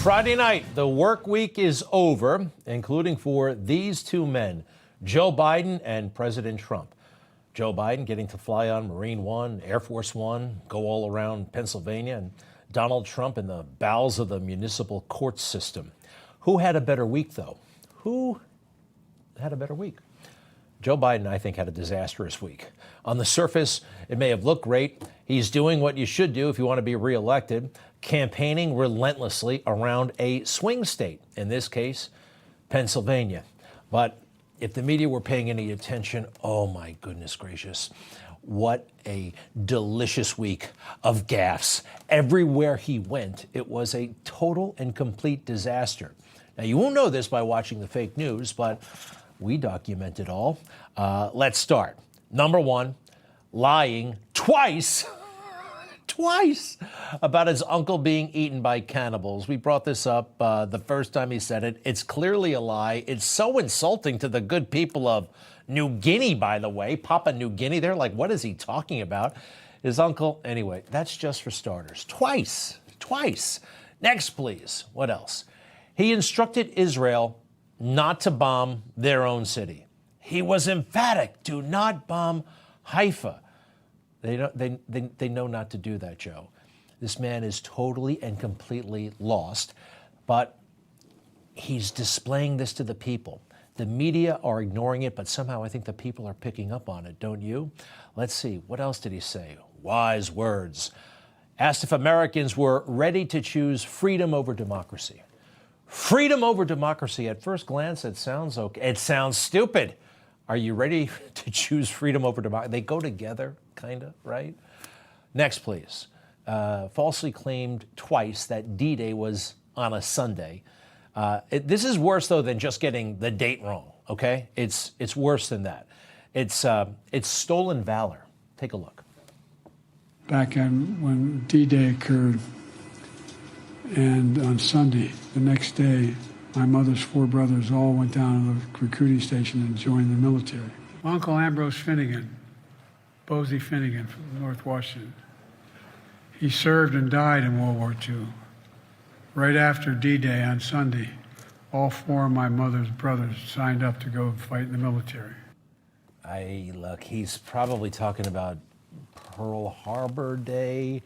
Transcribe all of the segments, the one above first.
Friday night, the work week is over, including for these two men, Joe Biden and President Trump. Joe Biden getting to fly on Marine One, Air Force One, go all around Pennsylvania, and Donald Trump in the bowels of the municipal court system. Who had a better week, though? Who had a better week? Joe Biden, I think, had a disastrous week. On the surface, it may have looked great. He's doing what you should do if you want to be reelected, campaigning relentlessly around a swing state, in this case, Pennsylvania. But if the media were paying any attention, oh my goodness gracious, what a delicious week of gaffes. Everywhere he went, it was a total and complete disaster. Now, you won't know this by watching the fake news, but we document it all. Let's start. Number one, lying twice about his uncle being eaten by cannibals. We brought this up the first time he said it. It's clearly a lie. It's so insulting to the good people of New Guinea, by the way. Papua New Guinea. They're like, what is he talking about? His uncle. Anyway, that's just for starters. Twice. Next, please. What else? He instructed Israel not to bomb their own city. He was emphatic. Do not bomb Haifa. They know not to do that, Joe. This man is totally and completely lost, but he's displaying this to the people. The media are ignoring it, but somehow I think the people are picking up on it, don't you? Let's see, what else did he say? Wise words. Asked if Americans were ready to choose freedom over democracy. Freedom over democracy. At first glance, it sounds okay. It sounds stupid. Are you ready to choose freedom over democracy? They go together, kind of, right? Next, please. Falsely claimed twice that D-Day was on a Sunday. This is worse, though, than just getting the date wrong, okay? It's worse than that. It's stolen valor. Take a look. Back when D-Day occurred, and on Sunday, the next day, my mother's four brothers all went down to the recruiting station and joined the military. My Uncle Ambrose Finnegan, Bosie Finnegan from North Washington, he served and died in World War II. Right after D-Day on Sunday, all four of my mother's brothers signed up to go fight in the military. Look, he's probably talking about Pearl Harbor Day.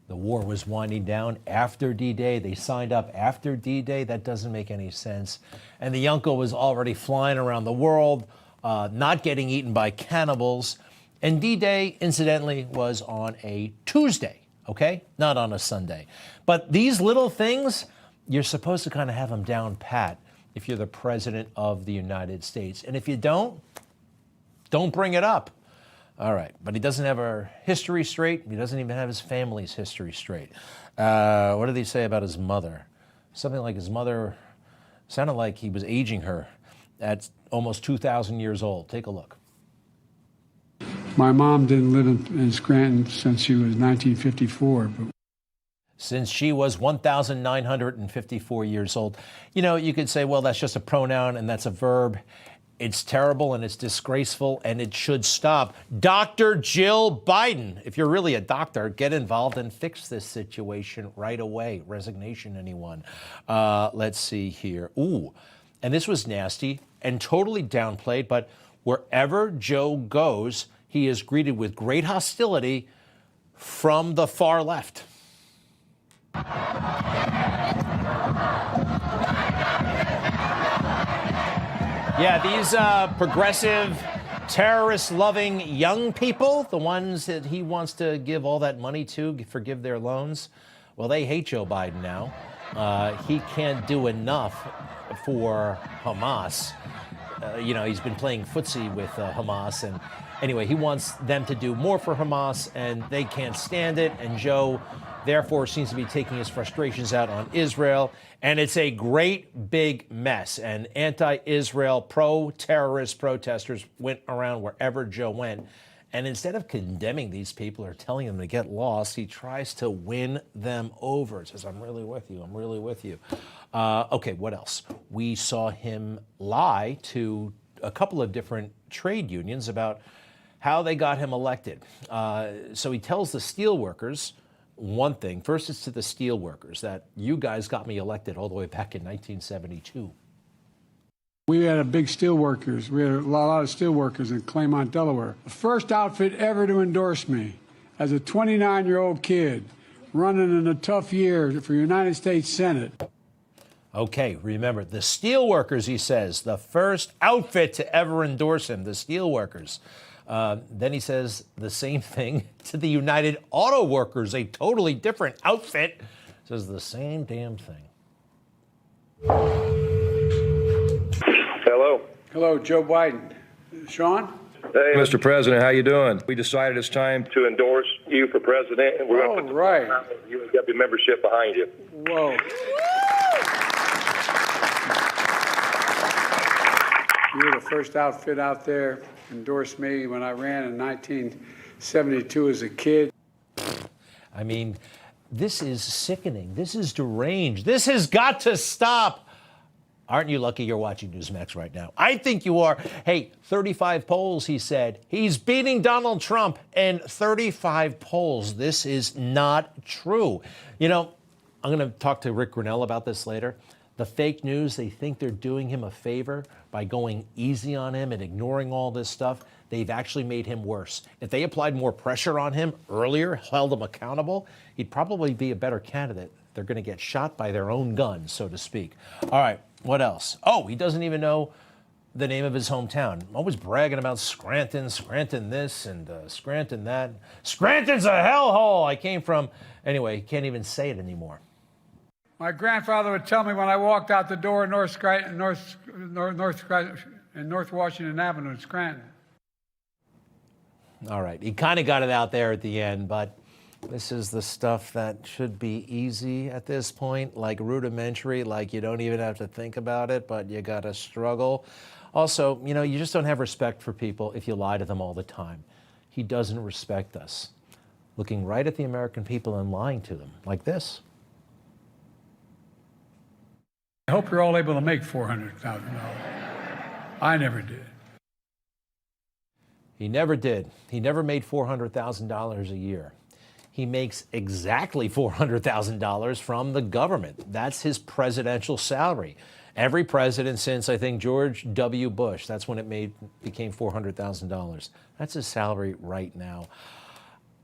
The war was winding down after D-Day. They signed up after D-Day. That doesn't make any sense. And the uncle was already flying around the world, not getting eaten by cannibals. And D-Day, incidentally, was on a Tuesday, okay? Not on a Sunday. But these little things, you're supposed to kind of have them down pat if you're the president of the United States. And if you don't bring it up. All right, but he doesn't have our history straight. He doesn't even have his family's history straight. What did he say about his mother? Something like his mother sounded like he was aging her at almost 2,000 years old. Take a look. My mom didn't live in Scranton since she was 1954. But since she was 1,954 years old. You know, you could say, well, that's just a pronoun and that's a verb. It's terrible and it's disgraceful and it should stop. Dr. Jill Biden, if you're really a doctor, get involved and fix this situation right away. Resignation, anyone? Let's see here. Ooh, and this was nasty and totally downplayed, but wherever Joe goes, he is greeted with great hostility from the far left. Yeah, these progressive, terrorist-loving young people, the ones that he wants to give all that money to, forgive their loans, well, they hate Joe Biden now. He can't do enough for Hamas. He's been playing footsie with Hamas, and anyway, he wants them to do more for Hamas, and they can't stand it, and Joe, therefore, seems to be taking his frustrations out on Israel. And it's a great big mess. And anti-Israel, pro-terrorist protesters went around wherever Joe went. And instead of condemning these people or telling them to get lost, he tries to win them over. He says, I'm really with you. I'm really with you. Okay, what else? We saw him lie to a couple of different trade unions about how they got him elected. So he tells the steelworkers, one thing. First, it's to the steelworkers that you guys got me elected all the way back in 1972. We had a big steelworkers. We had a lot of steelworkers in Claymont, Delaware. The first outfit ever to endorse me as a 29-year-old kid running in a tough year for United States Senate. Okay, remember, the steelworkers, he says, the first outfit to ever endorse him, the steelworkers. Then he says the same thing to the United Auto Workers, a totally different outfit. Says the same damn thing. Hello. Hello, Joe Biden. Sean? Hey, Mr. President, how you doing? We decided it's time to endorse you for president, and we're going to put the UNW membership behind you. Whoa. You were the first outfit out there endorsed me when I ran in 1972 as a kid. I mean, this is sickening. This is deranged. This has got to stop. Aren't you lucky you're watching Newsmax right now? I think you are. Hey, 35 polls, he said. He's beating Donald Trump in 35 polls. This is not true. You know, I'm going to talk to Rick Grinnell about this later. The fake news, they think they're doing him a favor by going easy on him and ignoring all this stuff. They've actually made him worse. If they applied more pressure on him earlier, held him accountable, he'd probably be a better candidate. They're going to get shot by their own guns, so to speak. All right, what else? Oh, he doesn't even know the name of his hometown. Always bragging about Scranton, Scranton this and Scranton that. Scranton's a hellhole I came from. Anyway, he can't even say it anymore. My grandfather would tell me when I walked out the door in North Washington Avenue in Scranton. All right, he kind of got it out there at the end, but this is the stuff that should be easy at this point, like rudimentary, like you don't even have to think about it, but you got to struggle. Also, you know, you just don't have respect for people if you lie to them all the time. He doesn't respect us. Looking right at the American people and lying to them, like this. I hope you're all able to make $400,000. I never did. He never did. He never made $400,000 a year. He makes exactly $400,000 from the government. That's his presidential salary. Every president since, I think, George W. Bush, that's when it became $400,000. That's his salary right now.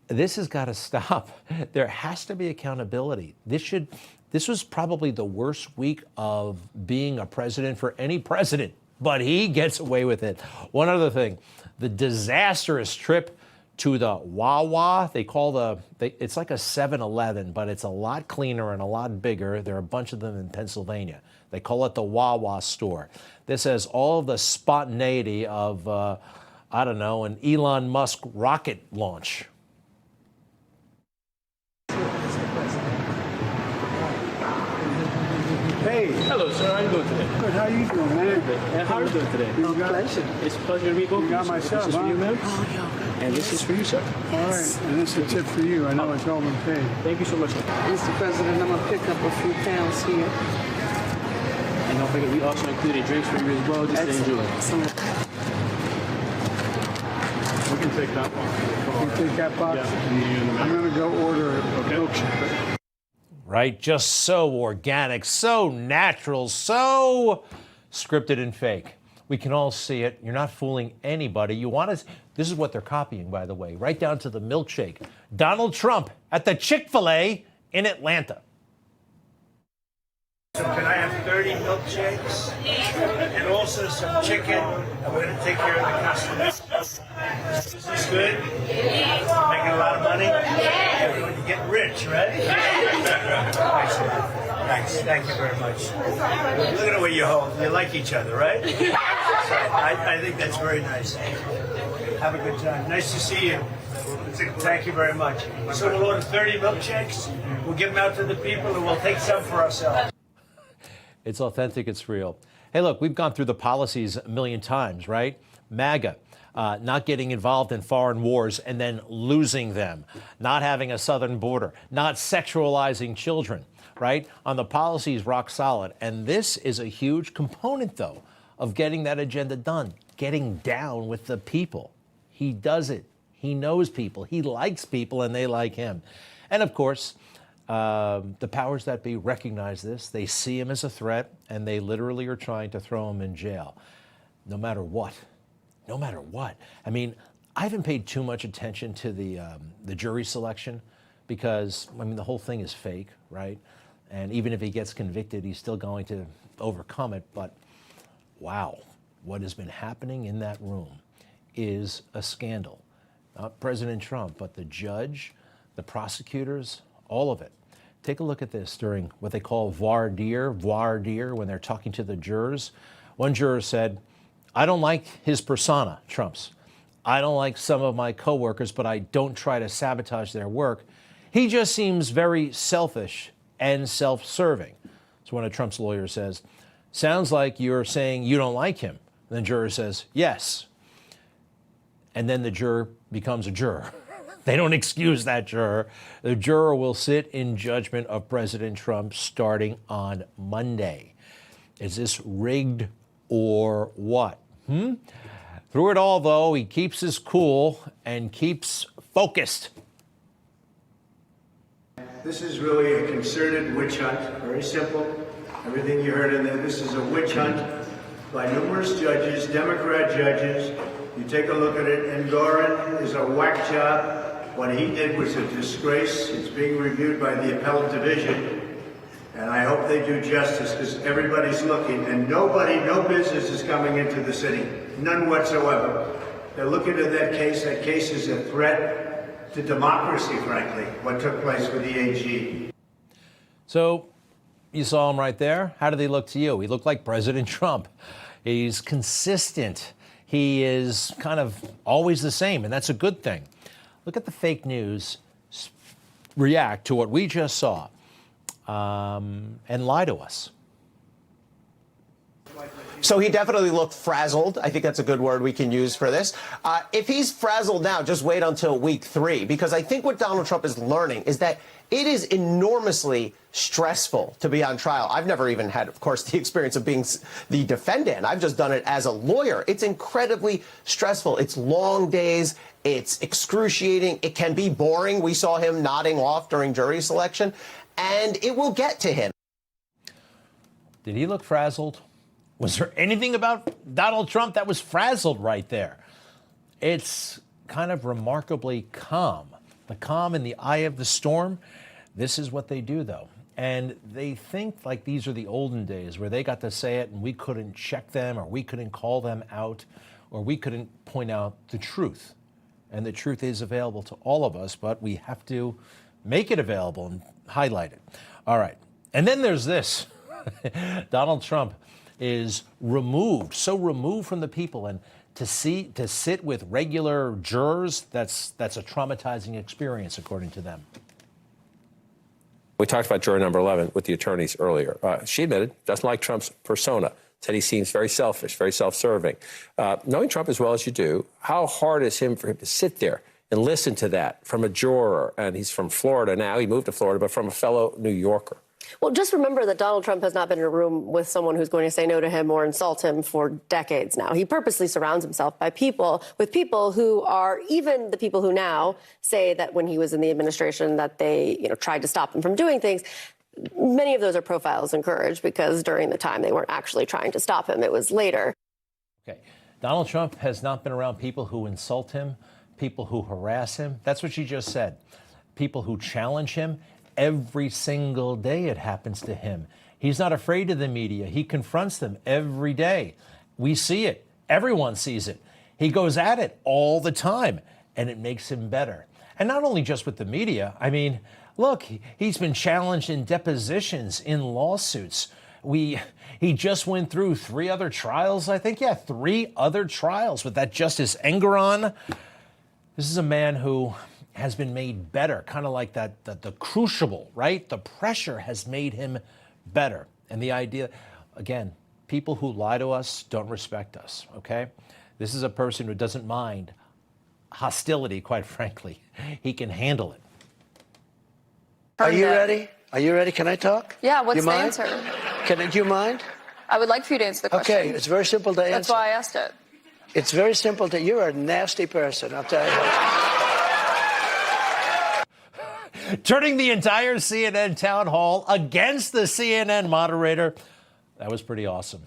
This has got to stop. There has to be accountability. This was probably the worst week of being a president for any president, but he gets away with it. One other thing, the disastrous trip to the Wawa, it's like a 7-Eleven, but it's a lot cleaner and a lot bigger. There are a bunch of them in Pennsylvania. They call it the Wawa store. This has all the spontaneity of, I don't know, an Elon Musk rocket launch. Hey. Hello, sir. How are you doing today? Good. How you doing, man? And how are you doing today? Pleasure. It's a pleasure to meet both of you. got my This is son, for you, huh? ma'am. And this is for you, sir. All right. And this is a tip for you. I know it's all been paid. Thank you so much, sir. Mr. President, I'm going to pick up a few pounds here. And don't forget, we also included drinks for you as well, just to enjoy. Excellent. We can take that one. You take that box? Yeah. I'm going to go order a milkshake. Right? Just so organic, so natural, so scripted and fake. We can all see it. You're not fooling anybody. This is what they're copying, by the way, right down to the milkshake. Donald Trump at the Chick-fil-A in Atlanta. So can I have 30 milkshakes and also some chicken? And we're going to take care of the customers. Is this good? Making a lot of money? Everyone, you get rich, right? Thanks. Thank you very much. Look at the way you hold. You like each other, right? I think that's very nice. Have a good time. Nice to see you. Thank you very much. So we'll order 30 milkshakes. We'll give them out to the people, and we'll take some for ourselves. It's authentic, it's real. Hey, look, we've gone through the policies a million times, right? MAGA, not getting involved in foreign wars and then losing them, not having a southern border, not sexualizing children, right? On the policies, rock solid. And this is a huge component, though, of getting that agenda done, getting down with the people. He does it. He knows people. He likes people, and they like him. And of course, the powers that be recognize this. They see him as a threat, and they literally are trying to throw him in jail, no matter what. No matter what. I mean, I haven't paid too much attention to the jury selection because, I mean, the whole thing is fake, right? And even if he gets convicted, he's still going to overcome it. But wow, what has been happening in that room is a scandal. Not President Trump, but the judge, the prosecutors, all of it. Take a look at this during what they call voir dire, when they're talking to the jurors. One juror said, I don't like his persona, Trump's. I don't like some of my coworkers, but I don't try to sabotage their work. He just seems very selfish and self-serving. So one of Trump's lawyers says, sounds like you're saying you don't like him. And the juror says, yes. And then the juror becomes a juror. They don't excuse that juror. The juror will sit in judgment of President Trump starting on Monday. Is this rigged or what? Through it all, though, he keeps his cool and keeps focused. This is really a concerted witch hunt. Very simple. Everything you heard in there, this is a witch hunt by numerous judges, Democrat judges. You take a look at it, Engoron is a whack job. What he did was a disgrace. It's being reviewed by the appellate division. And I hope they do justice because everybody's looking and nobody, no business is coming into the city. None whatsoever. They're looking at that case. That case is a threat to democracy, frankly, what took place with the AG. So you saw him right there. How did he look to you? He looked like President Trump. He's consistent. He is kind of always the same, and that's a good thing. Look at the fake news react to what we just saw and lie to us. So he definitely looked frazzled. I think that's a good word we can use for this. If he's frazzled now, just wait until week 3, because I think what Donald Trump is learning is that it is enormously stressful to be on trial. I've never even had, of course, the experience of being the defendant. I've just done it as a lawyer. It's incredibly stressful. It's long days. It's excruciating. It can be boring. We saw him nodding off during jury selection, and it will get to him. Did he look frazzled? Was there anything about Donald Trump that was frazzled right there? It's kind of remarkably calm. The calm in the eye of the storm. This is what they do, though. And they think like these are the olden days where they got to say it and we couldn't check them or we couldn't call them out or we couldn't point out the truth. And the truth is available to all of us, but we have to make it available and highlight it. All right. And then there's this. Donald Trump is removed, so removed from the people, and to sit with regular jurors, that's a traumatizing experience, according to them. We talked about juror number 11 with the attorneys earlier. She admitted, doesn't like Trump's persona, said he seems very selfish, very self-serving. Knowing Trump as well as you do, how hard is it for him to sit there and listen to that from a juror? And he's from Florida now, he moved to Florida, but from a fellow New Yorker. Well, just remember that Donald Trump has not been in a room with someone who's going to say no to him or insult him for decades now. He purposely surrounds himself with people who are, even the people who now say that when he was in the administration that they, tried to stop him from doing things. Many of those are profiles in courage because during the time they weren't actually trying to stop him. It was later. Okay. Donald Trump has not been around people who insult him, people who harass him. That's what she just said. People who challenge him. Every single day it happens to him. He's not afraid of the media. He confronts them every day. We see it. Everyone sees it. He goes at it all the time, and it makes him better. And not only just with the media. I mean, look, he's been challenged in depositions, in lawsuits. He just went through 3 other trials, I think. Yeah, 3 other trials with that Justice Engoron. This is a man who has been made better, kind of like the crucible, right? The pressure has made him better. And the idea, again, people who lie to us don't respect us, okay? This is a person who doesn't mind hostility, quite frankly. He can handle it. Are you ready? Are you ready? Can I talk? Yeah, what's the answer? Do you mind? I would like for you to answer the question. Okay, it's very simple to answer. That's why I asked it. It's very simple you're a nasty person, I'll tell you. Turning the entire CNN town hall against the CNN moderator. That was pretty awesome.